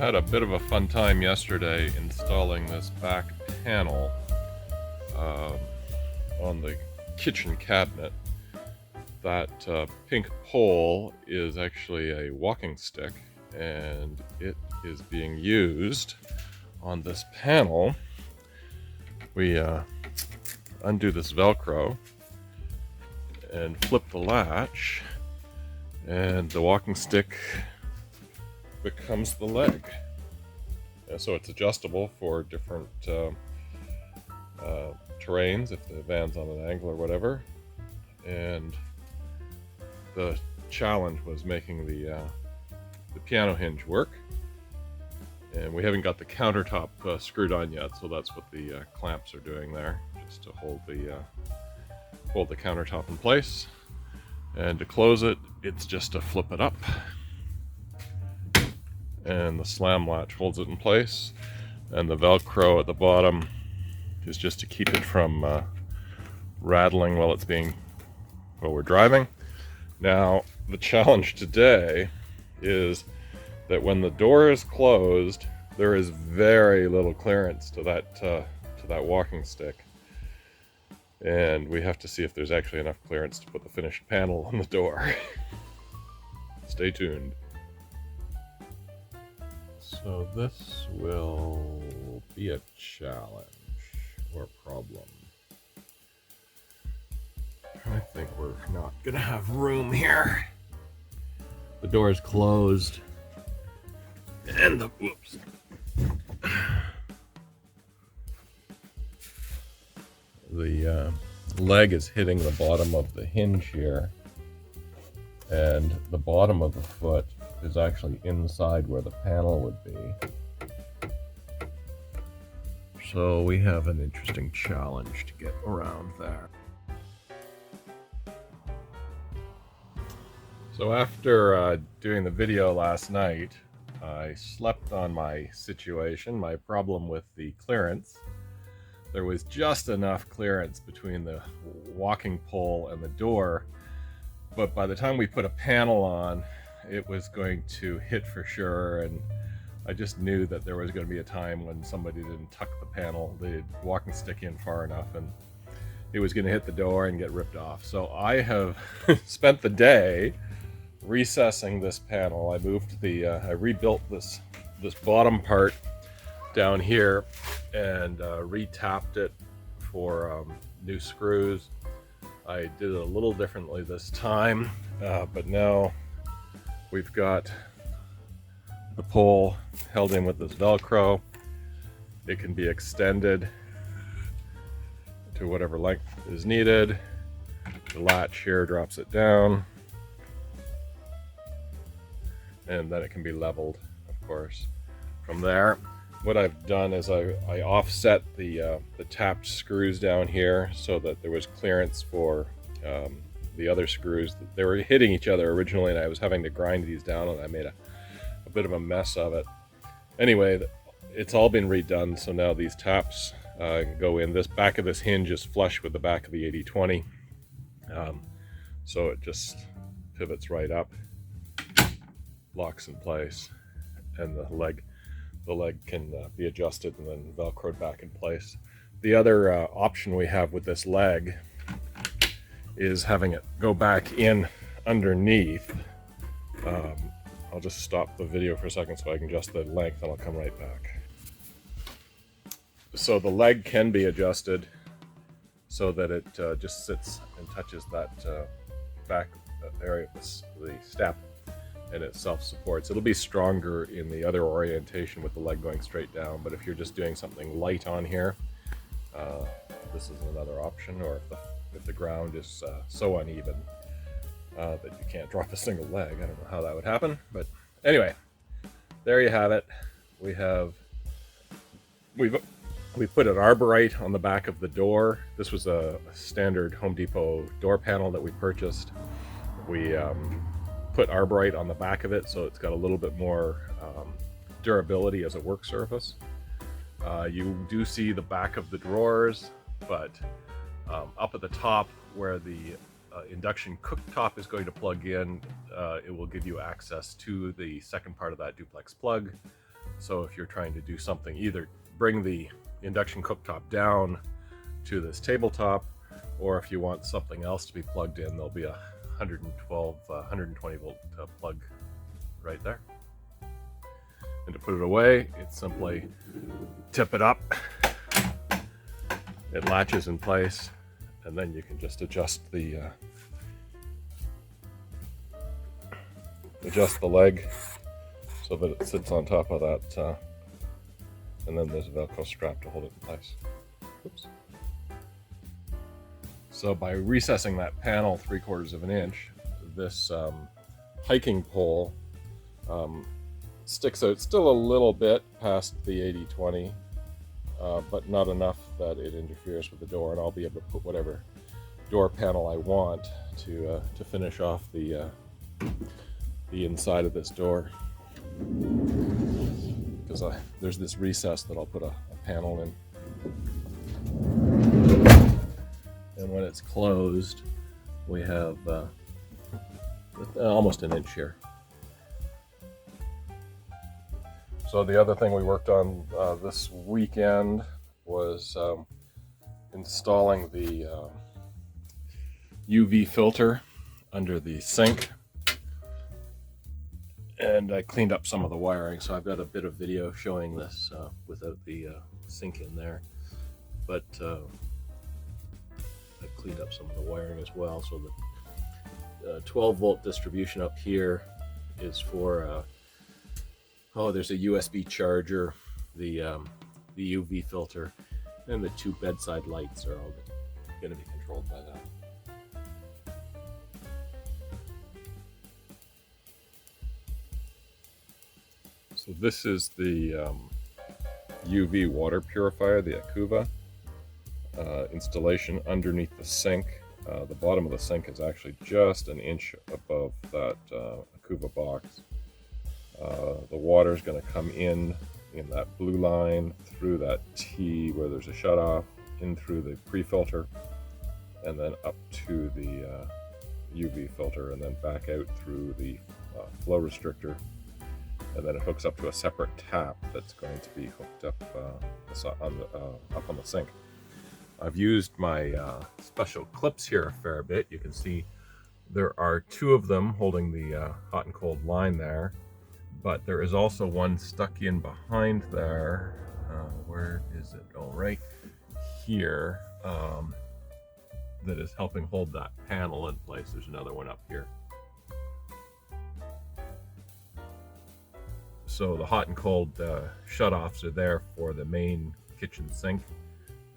Had a bit of a fun time yesterday installing this back panel on the kitchen cabinet. That pink pole is actually a walking stick, and it is being used on this panel. We undo this Velcro and flip the latch, and the walking stick becomes the leg. And so it's adjustable for different terrains, if the van's on an angle or whatever. And the challenge was making the piano hinge work. And we haven't got the countertop screwed on yet, so that's what the clamps are doing there, just to hold the countertop in place. And to close it, it's just to flip it up. And the slam latch holds it in place, and the Velcro at the bottom is just to keep it from rattling while we're driving. Now, the challenge today is that when the door is closed, there is very little clearance to that walking stick, and we have to see if there's actually enough clearance to put the finished panel on the door. Stay tuned. So this will be a challenge or problem. I think we're not gonna have room here. The door is closed, and the leg is hitting the bottom of the hinge here, and the bottom of the foot is actually inside where the panel would be. So we have an interesting challenge to get around there. So after doing the video last night, I slept on my situation, my problem with the clearance. There was just enough clearance between the walking pole and the door, but by the time we put a panel on, it was going to hit for sure, and I just knew that there was going to be a time when somebody didn't tuck the walking stick in far enough, and it was going to hit the door and get ripped off. So I have spent the day recessing this panel. I rebuilt this bottom part down here and re-tapped it for new screws. I did it a little differently this time, but now we've got the pole held in with this Velcro. It can be extended to whatever length is needed. The latch here drops it down, and then it can be leveled, of course, from there. What I've done is I offset the tapped screws down here so that there was clearance for the other screws. They were hitting each other originally, and I was having to grind these down, and I made a bit of a mess of it. Anyway, it's all been redone, so now these taps go in. This back of this hinge is flush with the back of the 80/20, so it just pivots right up, locks in place, and the leg can be adjusted and then Velcroed back in place. The other option we have with this leg is having it go back in underneath. I'll just stop the video for a second so I can adjust the length, and I'll come right back. So the leg can be adjusted so that it just sits and touches that back area of the step, and it self-supports. It'll be stronger in the other orientation with the leg going straight down, but if you're just doing something light on here, this is another option. Or if the ground is so uneven that you can't drop a single leg. I don't know how that would happen, but anyway, there you have it. We put an arborite on the back of the door. This was a standard Home Depot door panel that we purchased. We put arborite on the back of it, so it's got a little bit more durability as a work surface. You do see the back of the drawers, but up at the top where the induction cooktop is going to plug in, it will give you access to the second part of that duplex plug, So if you're trying to do something, either bring the induction cooktop down to this tabletop, or if you want something else to be plugged in, there'll be a 120 volt plug right there. And to put it away, it's simply tip it up, it latches in place, and then you can just adjust the leg so that it sits on top of that, and then there's a Velcro strap to hold it in place. Oops. So by recessing that panel 3/4 of an inch, this hiking pole sticks out still a little bit past the 80/20, but not enough that it interferes with the door, and I'll be able to put whatever door panel I want to finish off the inside of this door. Because there's this recess that I'll put a panel in. And when it's closed, we have almost an inch here. So the other thing we worked on this weekend was installing the UV filter under the sink. And I cleaned up some of the wiring, so I've got a bit of video showing this without the sink in there. But I cleaned up some of the wiring as well, so the 12 volt distribution up here is for there's a USB charger, the UV filter, and the 2 bedside lights are all going to be controlled by that. So this is the UV water purifier, the Akuva installation underneath the sink. The bottom of the sink is actually just an inch above that Akuva box. The water is going to come in that blue line through that T where there's a shutoff, in through the pre-filter, and then up to the UV filter, and then back out through the flow restrictor. And then it hooks up to a separate tap that's going to be hooked up up on the sink. I've used my special clips here a fair bit. You can see there are 2 of them holding the hot and cold line there, but there is also one stuck in behind there. Where is it? Oh, right here. That is helping hold that panel in place. There's another one up here. So the hot and cold shutoffs are there for the main kitchen sink,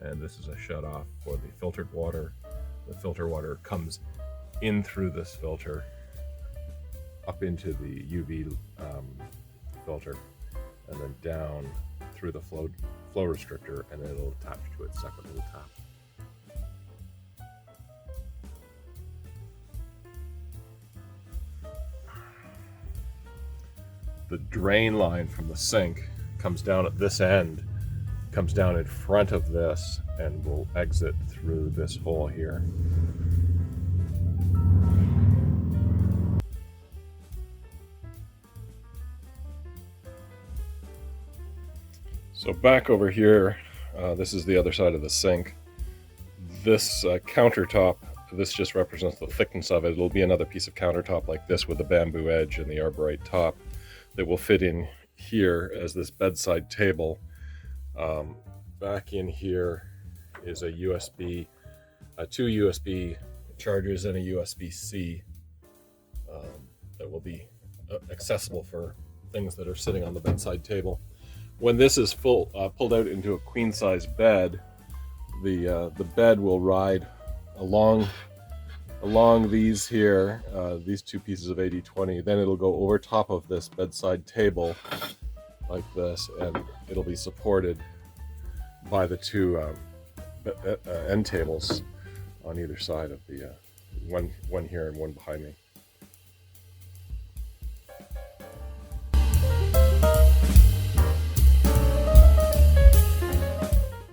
and this is a shutoff for the filtered water. The filtered water comes in through this filter, up into the UV filter, and then down through the flow restrictor, and then it'll attach to its separate little tap. The drain line from the sink comes down at this end, comes down in front of this, and will exit through this hole here. So back over here, this is the other side of the sink. This countertop, this just represents the thickness of it. It'll be another piece of countertop like this with the bamboo edge and the arborite top that will fit in here as this bedside table. Back in here is a USB, 2 USB chargers and a USB-C that will be accessible for things that are sitting on the bedside table. When this is pulled out into a queen-size bed, the bed will ride along these here, these 2 pieces of 80/20. Then it'll go over top of this bedside table like this, and it'll be supported by the 2 end tables on either side of the one here and one behind me.